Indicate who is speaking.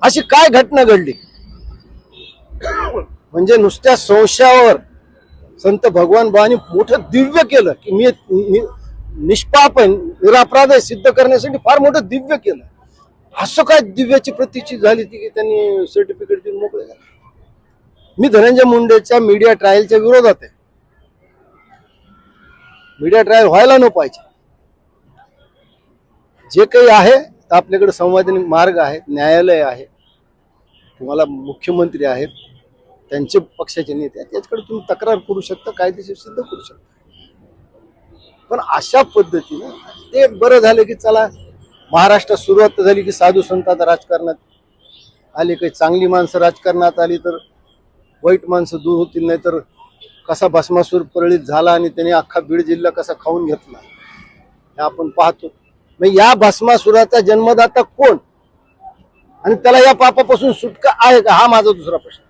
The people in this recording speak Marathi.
Speaker 1: अशी काय घटना घडली? म्हणजे नुसत्या संशयावर संत भगवान बाबांनी मोठं दिव्य केलं की मी निष्पाप आहे, निरापराध आहे सिद्ध करण्यासाठी फार मोठं दिव्य केलं. असं काय दिव्याची प्रतीची झाली ती की त्यांनी सर्टिफिकेट देऊन मोकळे झाले. मी धनंजय मुंडेच्या मीडिया ट्रायलच्या विरोधात आहे. मीडिया ट्रायल व्हायला नको पाहिजे. जे काही आहे आपल्याकडे संवैधानिक मार्ग आहे, न्यायालय आहे, तुम्हाला मुख्यमंत्री आहेत, त्यांचे पक्षाचे नेते आहेत, त्याच्याकडे तुम्ही तक्रार करू शकता, कायदेशीर सिद्ध करू शकता. पण अशा पद्धतीने ते बरं झालं की चला महाराष्ट्रात सुरुवात झाली की साधू संत आता राजकारणात आले, काही चांगली माणसं राजकारणात आली तर वाईट माणसं दूर होतील. नाही तर कसा भस्मासूर परळीत झाला आणि त्याने अख्खा बीड जिल्हा कसा खाऊन घेतला हे आपण पाहतो. मग या भस्मासुराचा जन्मदाता कोण आणि त्याला या पापापासून सुटका आहे का, हा माझा दुसरा प्रश्न.